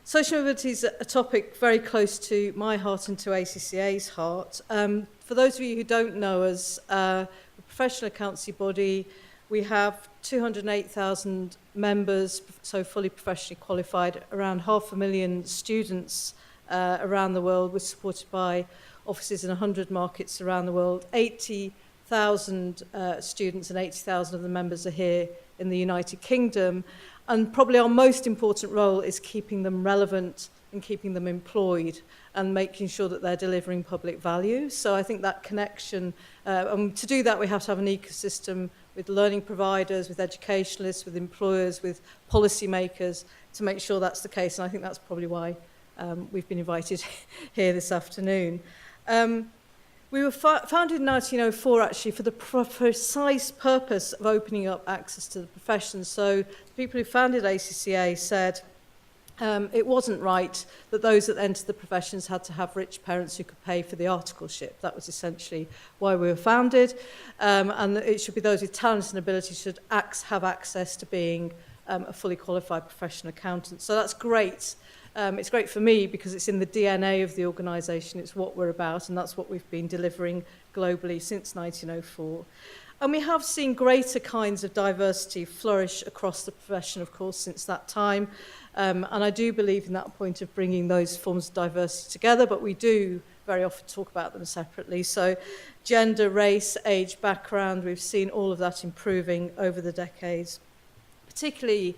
I: Social mobility is a topic very close to my heart and to ACCA's heart. For those of you who don't know us, a professional accountancy body, we have 208,000 members, so fully professionally qualified, around 500,000 students around the world. We're supported by offices in 100 markets around the world. 80,000 students and 80,000 of the members are here in the United Kingdom, and probably our most important role is keeping them relevant and keeping them employed and making sure that they're delivering public value. So I think that connection, and to do that we have to have an ecosystem with learning providers, with educationalists, with employers, with policymakers to make sure that's the case, and I think that's probably why we've been invited here this afternoon. We were founded in 1904, actually, for the precise purpose of opening up access to the profession. So the people who founded ACCA said it wasn't right that those that entered the professions had to have rich parents who could pay for the articleship. That was essentially why we were founded. And it should be those with talent and ability should have access to being a fully qualified professional accountant. So that's great. It's great for me because it's in the DNA of the organisation. It's what we're about, and that's what we've been delivering globally since 1904. And we have seen greater kinds of diversity flourish across the profession, of course, since that time. And I do believe in that point of bringing those forms of diversity together, but we do very often talk about them separately. So gender, race, age, background, we've seen all of that improving over the decades. Particularly,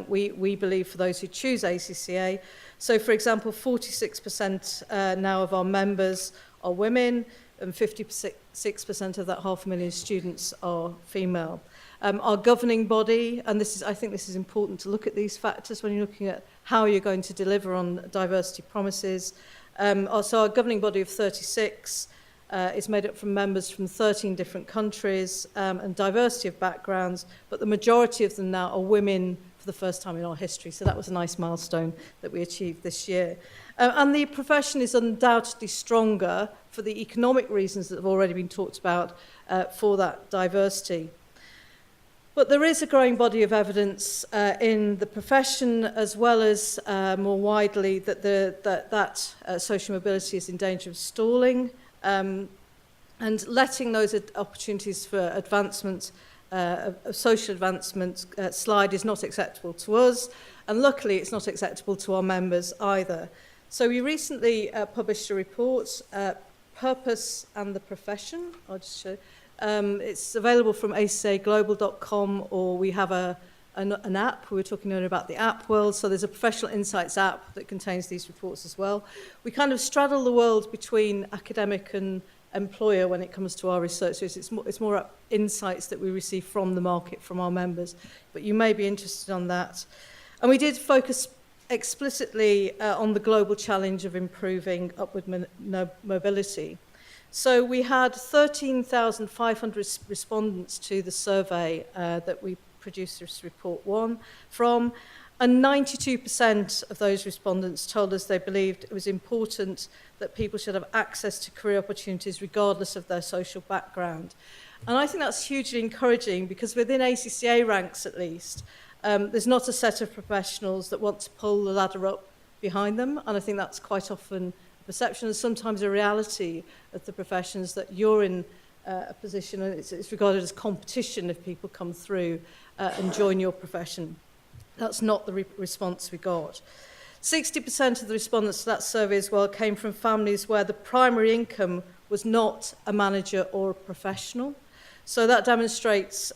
I: we believe for those who choose ACCA. So, for example, 46% now of our members are women, and 56% of that 500,000 students are female. Our governing body, and I think this is important to look at these factors when you're looking at how you're going to deliver on diversity promises. Also, our governing body of 36 is made up from members from 13 different countries and diversity of backgrounds, but the majority of them now are women for the first time in our history. So that was a nice milestone that we achieved this year. And the profession is undoubtedly stronger for the economic reasons that have already been talked about for that diversity. But there is a growing body of evidence in the profession, as well as more widely, that social mobility is in danger of stalling, and letting those opportunities for advancement, of social advancement, slide is not acceptable to us, and luckily it's not acceptable to our members either. So we recently published a report, Purpose and the Profession. I'll just show. It's available from accaglobal.com, or we have an app. We were talking earlier about the app world, so there's a professional insights app that contains these reports as well. We kind of straddle the world between academic and employer when it comes to our research. So it's more insights that we receive from the market, from our members, but you may be interested on that. And we did focus explicitly on the global challenge of improving upward mobility. So we had 13,500 respondents to the survey that we produced this report one from, and 92% of those respondents told us they believed it was important that people should have access to career opportunities regardless of their social background. And I think that's hugely encouraging, because within ACCA ranks at least, there's not a set of professionals that want to pull the ladder up behind them, and I think that's quite often perception and sometimes a reality of the professions, that you're in a position and it's regarded as competition if people come through and join your profession. That's not the response we got. 60% of the respondents to that survey as well came from families where the primary income was not a manager or a professional. So that demonstrates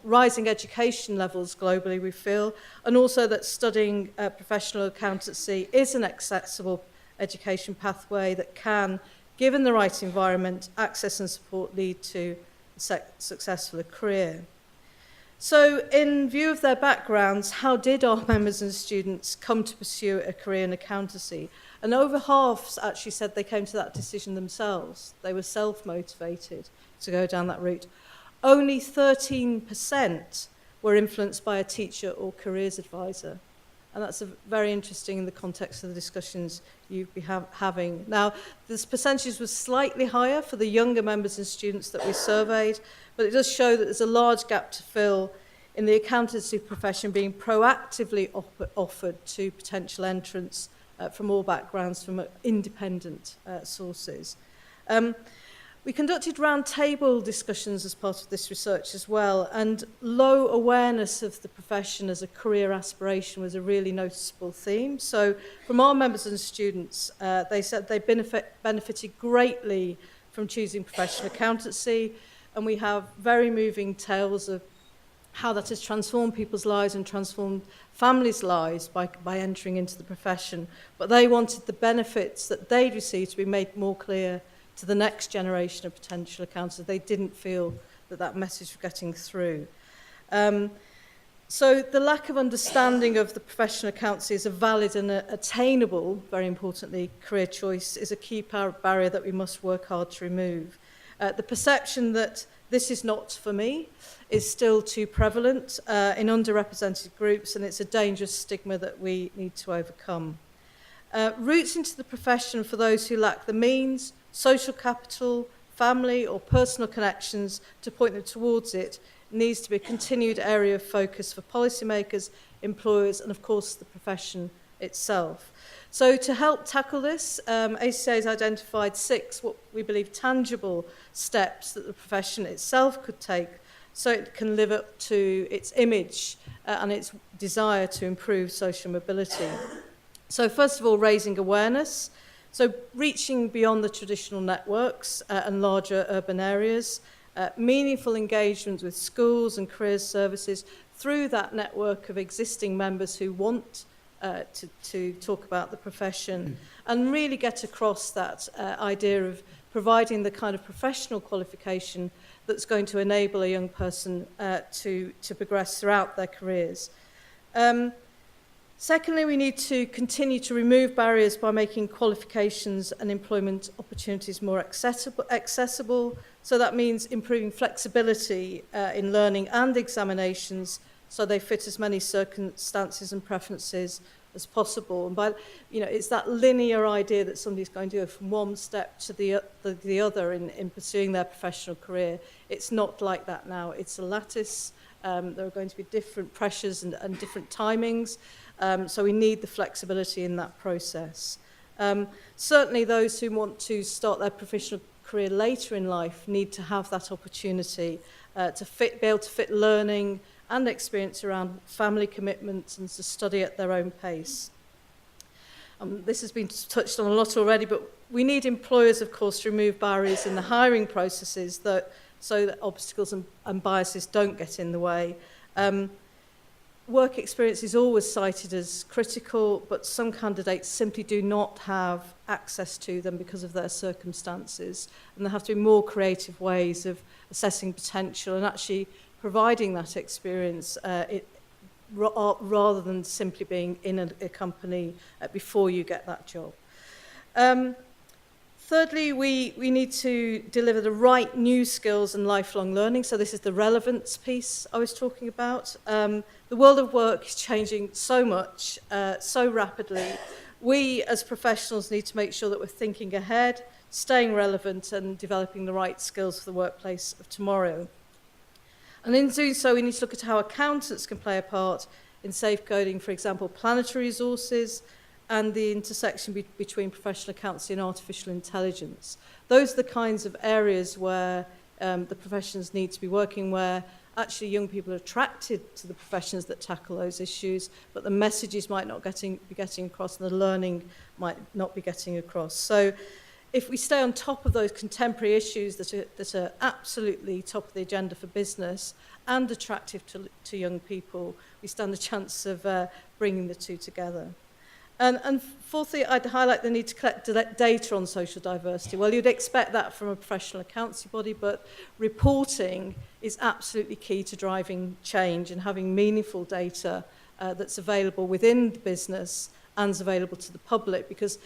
I: rising education levels globally, we feel, and also that studying professional accountancy is an accessible education pathway that can, given the right environment, access and support, lead to a successful career. So in view of their backgrounds, how did our members and students come to pursue a career in accountancy? And over half actually said they came to that decision themselves. They were self-motivated to go down that route. Only 13% were influenced by a teacher or careers advisor. And that's very interesting in the context of the discussions you've been having. Now, this percentage was slightly higher for the younger members and students that we surveyed, but it does show that there's a large gap to fill in the accountancy profession being proactively offered to potential entrants from all backgrounds, from independent sources. We conducted roundtable discussions as part of this research as well, and low awareness of the profession as a career aspiration was a really noticeable theme. So from our members and students, they said they benefited greatly from choosing professional accountancy, and we have very moving tales of how that has transformed people's lives and transformed families' lives by entering into the profession. But they wanted the benefits that they'd received to be made more clear to the next generation of potential accountants. They didn't feel that that message was getting through. So the lack of understanding of the professional accountancy as a valid and attainable, very importantly, career choice is a key barrier that we must work hard to remove. The perception that this is not for me is still too prevalent in underrepresented groups, and it's a dangerous stigma that we need to overcome. Routes into the profession for those who lack the means, social capital, family or personal connections to point them towards it needs to be a continued area of focus for policymakers, employers, and of course the profession itself. So to help tackle this, ACCA has identified 6 what we believe tangible steps that the profession itself could take so it can live up to its image and its desire to improve social mobility. So first of all, raising awareness. So reaching beyond the traditional networks and larger urban areas, meaningful engagement with schools and careers services through that network of existing members who want to talk about the profession, and really get across that idea of providing the kind of professional qualification that's going to enable a young person to progress throughout their careers. Secondly, we need to continue to remove barriers by making qualifications and employment opportunities more accessible. So that means improving flexibility in learning and examinations so they fit as many circumstances and preferences as possible. And by, it's that linear idea that somebody's going to go from one step to the other in pursuing their professional career. It's not like that now. It's a lattice. There are going to be different pressures and different timings. So we need the flexibility in that process. Certainly those who want to start their professional career later in life need to have that opportunity to be able to fit learning and experience around family commitments and to study at their own pace. This has been touched on a lot already, but we need employers, of course, to remove barriers in the hiring processes so that obstacles and biases don't get in the way. Work experience is always cited as critical, but some candidates simply do not have access to them because of their circumstances, and there have to be more creative ways of assessing potential and actually providing that experience rather than simply being in a company before you get that job. Thirdly, we need to deliver the right new skills and lifelong learning. So this is the relevance piece I was talking about. The world of work is changing so much, so rapidly. We as professionals need to make sure that we're thinking ahead, staying relevant and developing the right skills for the workplace of tomorrow. And in doing so, we need to look at how accountants can play a part in safeguarding, for example, planetary resources and the intersection between professional accountancy and artificial intelligence. Those are the kinds of areas where the professions need to be working, where actually young people are attracted to the professions that tackle those issues, but the messages might not be getting across and the learning might not be getting across. So if we stay on top of those contemporary issues that are absolutely top of the agenda for business and attractive to young people, we stand a chance of bringing the two together. And fourthly, I'd highlight the need to collect data on social diversity. Well, you'd expect that from a professional accountancy body, but reporting is absolutely key to driving change and having meaningful data that's available within the business and is available to the public, because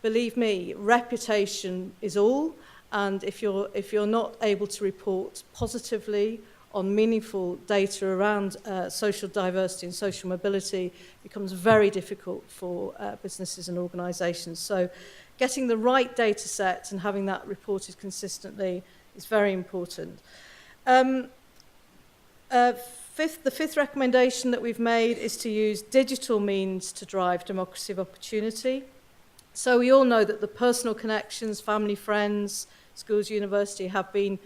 I: believe me, reputation is all, and if you're not able to report positively on meaningful data around social diversity and social mobility, it becomes very difficult for businesses and organisations. So getting the right data set and having that reported consistently is very important. The fifth recommendation that we've made is to use digital means to drive democracy of opportunity. So we all know that the personal connections, family, friends, schools, university have been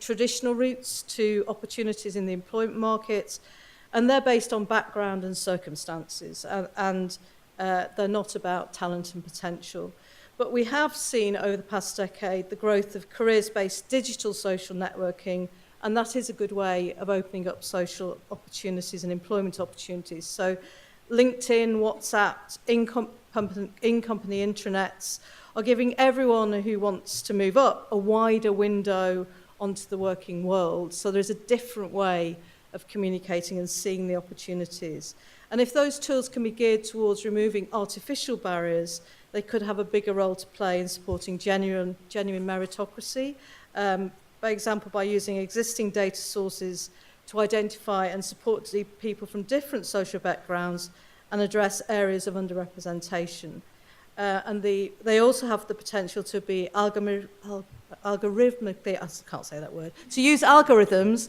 I: traditional routes to opportunities in the employment market, and they're based on background and circumstances, and they're not about talent and potential. But we have seen over the past decade the growth of careers-based digital social networking, and that is a good way of opening up social opportunities and employment opportunities. So LinkedIn, WhatsApp, in-company intranets are giving everyone who wants to move up a wider window onto the working world. So there's a different way of communicating and seeing the opportunities. And if those tools can be geared towards removing artificial barriers, they could have a bigger role to play in supporting genuine meritocracy. By example, by using existing data sources to identify and support people from different social backgrounds and address areas of underrepresentation. And they also have the potential to be algorithmically, I can't say that word, to use algorithms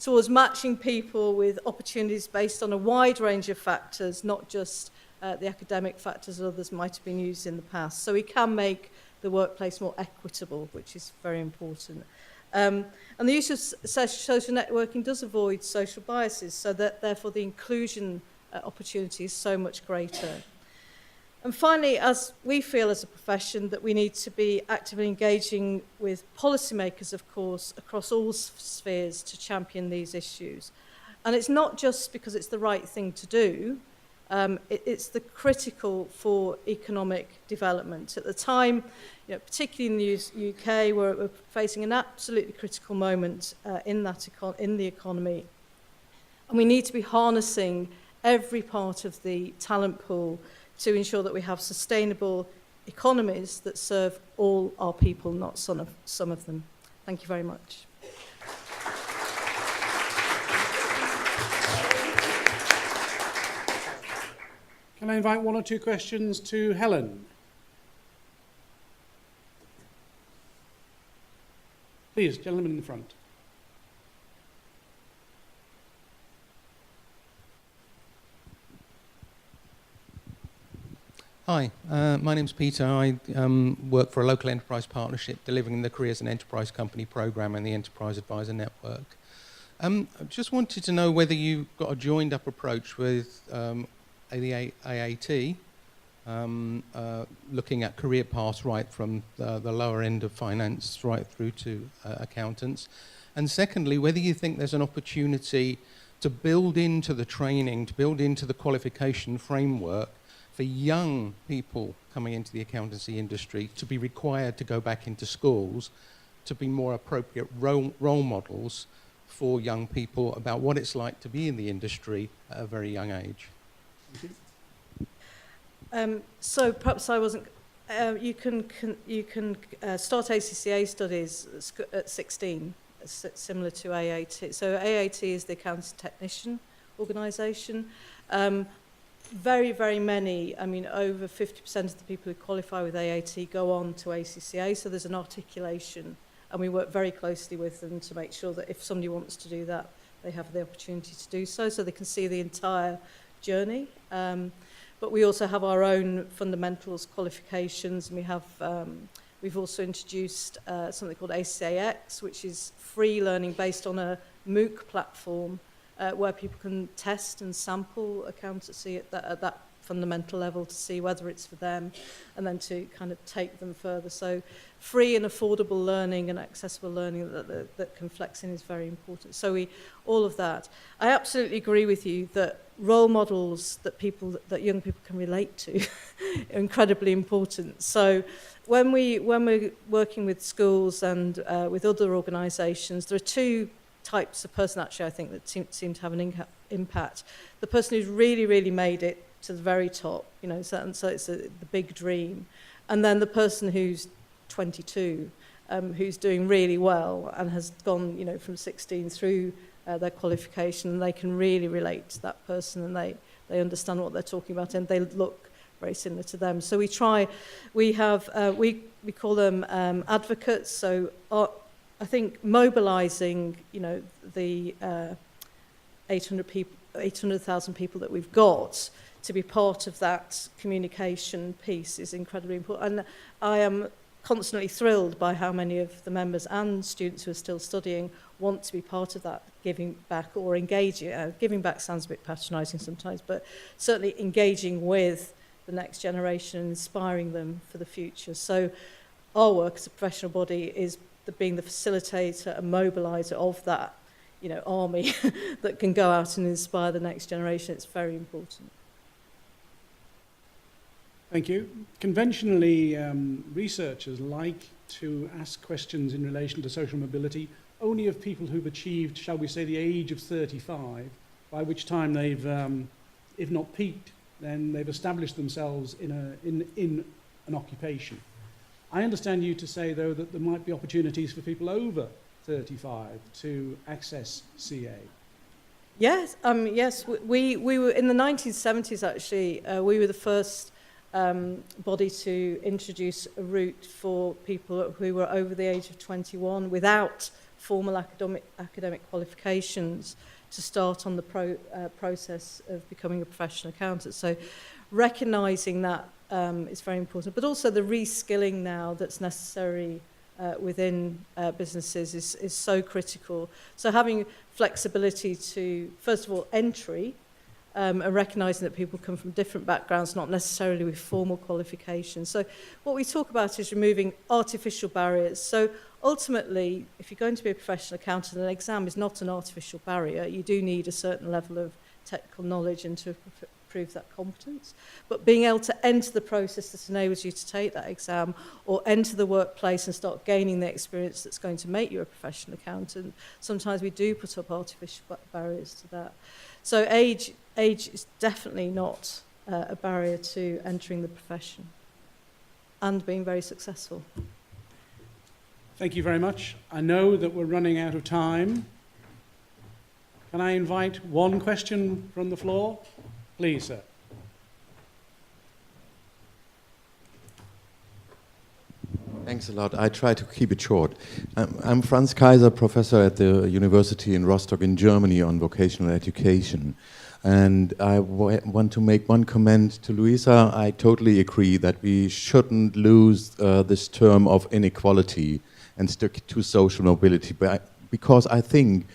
I: towards matching people with opportunities based on a wide range of factors, not just the academic factors that others might have been used in the past. So we can make the workplace more equitable, which is very important. And the use of social networking does avoid social biases, so that therefore the inclusion opportunity is so much greater. And finally, as we feel as a profession that we need to be actively engaging with policymakers, of course, across all spheres to champion these issues. And it's not just because it's the right thing to do, it's the critical for economic development. At the time, particularly in the UK, we're facing an absolutely critical moment in the economy. And we need to be harnessing every part of the talent pool to ensure that we have sustainable economies that serve all our people, not some of them. Thank you very much.
A: Can I invite one or two questions to Helen? Please, gentleman in the front.
J: Hi, my name's Peter. I work for a local enterprise partnership delivering the Careers and Enterprise Company programme and the Enterprise Advisor Network. I just wanted to know whether you've got a joined-up approach with the AAT, looking at career paths right from the lower end of finance right through to accountants. And secondly, whether you think there's an opportunity to build into the training, to build into the qualification framework for young people coming into the accountancy industry to be required to go back into schools to be more appropriate role models for young people about what it's like to be in the industry at a very young age.
I: So perhaps I wasn't. You can start ACCA studies at 16, similar to AAT. So AAT is the Accountancy Technician organisation. Very, very many, I mean, over 50% of the people who qualify with AAT go on to ACCA, so there's an articulation, and we work very closely with them to make sure that if somebody wants to do that, they have the opportunity to do so they can see the entire journey. But we also have our own fundamentals qualifications, and we have we've also introduced something called ACCAX, which is free learning based on a MOOC platform where people can test and sample accountancy at that fundamental level to see whether it's for them, and then to kind of take them further. So free and affordable learning and accessible learning that can flex in is very important. So all of that. I absolutely agree with you that role models that young people can relate to are incredibly important. So when we're working with schools and with other organisations, there are two types of person actually I think that seem to have an impact. The person who's really, really made it to the very top, you know, so it's the big dream. And then the person who's 22, who's doing really well and has gone, you know, from 16 through their qualification, and they can really relate to that person, and they understand what they're talking about, and they look very similar to them. So we call them advocates. So I think mobilising, you know, the 800,000 people that we've got to be part of that communication piece is incredibly important. And I am constantly thrilled by how many of the members and students who are still studying want to be part of that giving back or engaging. Giving back sounds a bit patronising sometimes, but certainly engaging with the next generation and inspiring them for the future. So our work as a professional body is being the facilitator and mobiliser of that, you know, army that can go out and inspire the next generation. It's very important.
A: Thank you. Conventionally, researchers like to ask questions in relation to social mobility only of people who've achieved, shall we say, the age of 35, by which time they've, if not peaked, then they've established themselves in an occupation. I understand you to say, though, that there might be opportunities for people over 35 to access CA.
I: Yes, yes. We were in the 1970s. Actually, we were the first body to introduce a route for people who were over the age of 21 without formal academic qualifications to start on the process of becoming a professional accountant. So, recognising that is very important, but also the reskilling now that's necessary within businesses is so critical. So having flexibility to, first of all, entry, and recognising that people come from different backgrounds, not necessarily with formal qualifications. So what we talk about is removing artificial barriers. So ultimately, if you're going to be a professional accountant, an exam is not an artificial barrier. You do need a certain level of technical knowledge and to prove that competence. But being able to enter the process that enables you to take that exam or enter the workplace and start gaining the experience that's going to make you a professional accountant, sometimes we do put up artificial barriers to that. So age age is definitely not a barrier to entering the profession and being very successful.
A: Thank you very much. I know that we're running out of time. Can I invite one question from the floor? Please, sir.
K: Thanks a lot. I try to keep it short. I'm Franz Kaiser, professor at the University in Rostock in Germany on vocational education. And I want to make one comment to Louisa. I totally agree that we shouldn't lose this term of inequality and stick to social mobility, because I think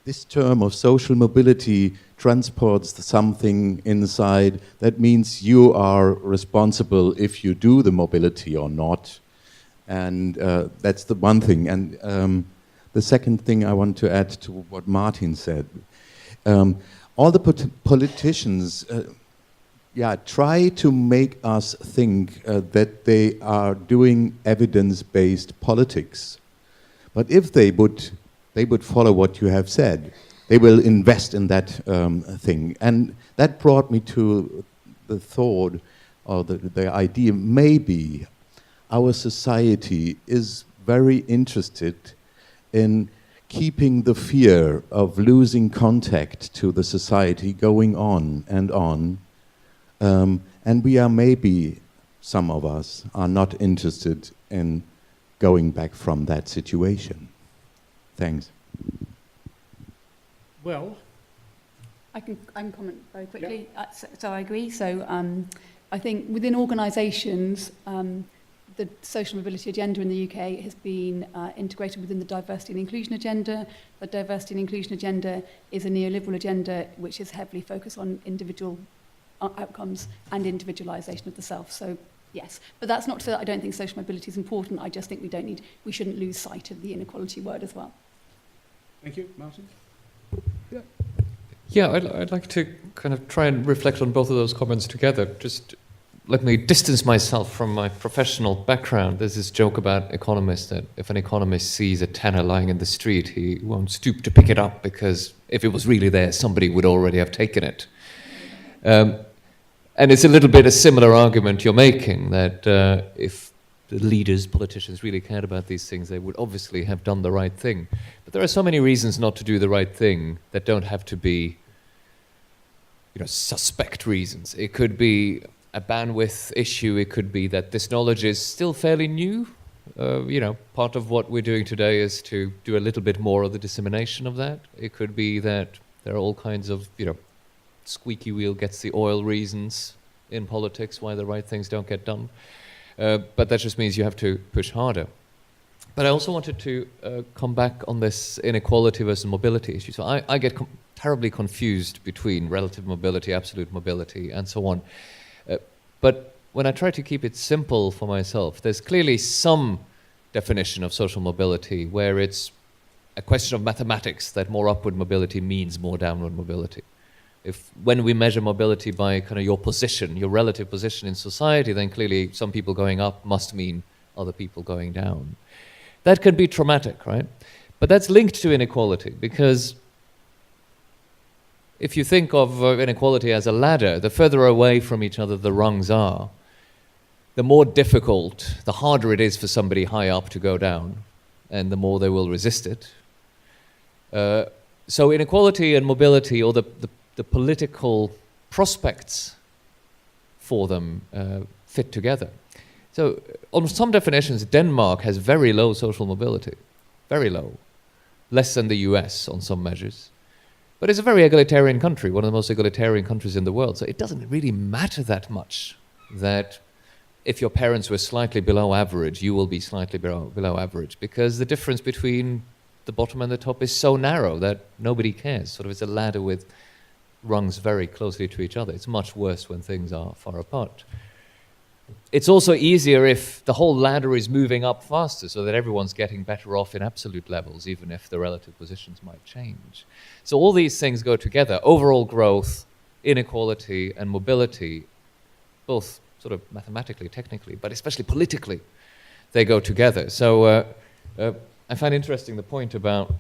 K: this term of social mobility transports something inside that means you are responsible if you do the mobility or not. And that's the one thing. And the second thing I want to add to what Martin said. All the politicians try to make us think that they are doing evidence-based politics. But if they would follow what you have said, they will invest in that thing. And that brought me to the thought, or the idea, maybe our society is very interested in keeping the fear of losing contact to the society going on. And we are maybe, some of us, are not interested in going back from that situation. Thanks.
A: Well,
H: I can comment very quickly. So I agree. So I think within organisations, the social mobility agenda in the UK has been integrated within the diversity and inclusion agenda. The diversity and inclusion agenda is a neoliberal agenda which is heavily focused on individual outcomes and individualisation of the self. So yes, but that's not to say that I don't think social mobility is important. I just think we shouldn't lose sight of the inequality word as well.
A: thank you, Martin.
B: Yeah, I'd like to kind of try and reflect on both of those comments together. Just let me distance myself from my professional background. There's this joke about economists that if an economist sees a tenner lying in the street, he won't stoop to pick it up because if it was really there, somebody would already have taken it. And it's a little bit a similar argument you're making, that if the leaders, politicians really cared about these things, they would obviously have done the right thing. But there are so many reasons not to do the right thing that don't have to be, suspect reasons. It could be a bandwidth issue. It could be that this knowledge is still fairly new. Part of what we're doing today is to do a little bit more of the dissemination of that. It could be that there are all kinds of, squeaky wheel gets the oil reasons in politics why the right things don't get done. But that just means you have to push harder. But I also wanted to come back on this inequality versus mobility issue. So I get terribly confused between relative mobility, absolute mobility, and so on. But when I try to keep it simple for myself, there's clearly some definition of social mobility where it's a question of mathematics that more upward mobility means more downward mobility. When we measure mobility by kind of your position, your relative position in society, then clearly some people going up must mean other people going down. That could be traumatic, right? But that's linked to inequality, because if you think of inequality as a ladder, the further away from each other the rungs are, the more difficult, the harder it is for somebody high up to go down, and the more they will resist it. So inequality and mobility, or the political prospects for them, fit together. So on some definitions, Denmark has very low social mobility, very low, less than the US on some measures. But it's a very egalitarian country, one of the most egalitarian countries in the world. So it doesn't really matter that much that if your parents were slightly below average, you will be slightly below average, because the difference between the bottom and the top is so narrow that nobody cares. Sort of it's a ladder with rungs very closely to each other. It's much worse when things are far apart. It's also easier if the whole ladder is moving up faster, so that everyone's getting better off in absolute levels, even if the relative positions might change. So all these things go together. Overall growth, inequality, and mobility, both sort of mathematically, technically, but especially politically, they go together. So I find interesting the point about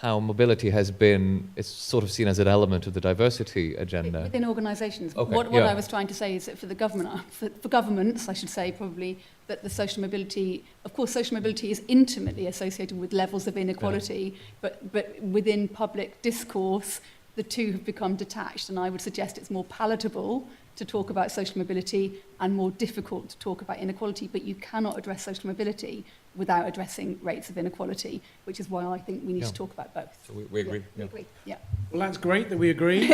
B: how mobility has been, it's sort of seen as an element of the diversity agenda.
H: Within organisations.
B: Okay,
H: What
B: yeah.
H: I was trying to say is that for the government, for governments, I should say probably, that the social mobility, of course, social mobility is intimately associated with levels of inequality, but within public discourse, the two have become detached, and I would suggest it's more palatable to talk about social mobility and more difficult to talk about inequality, but you cannot address social mobility without addressing rates of inequality, which is why I think we need to talk about both.
B: So we agree.
H: Yeah, we agree. Yeah.
A: Well, that's great that we agree.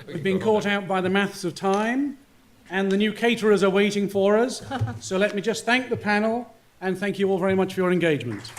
A: We've been caught out by the maths of time, and the new caterers are waiting for us. So let me just thank the panel, and thank you all very much for your engagement.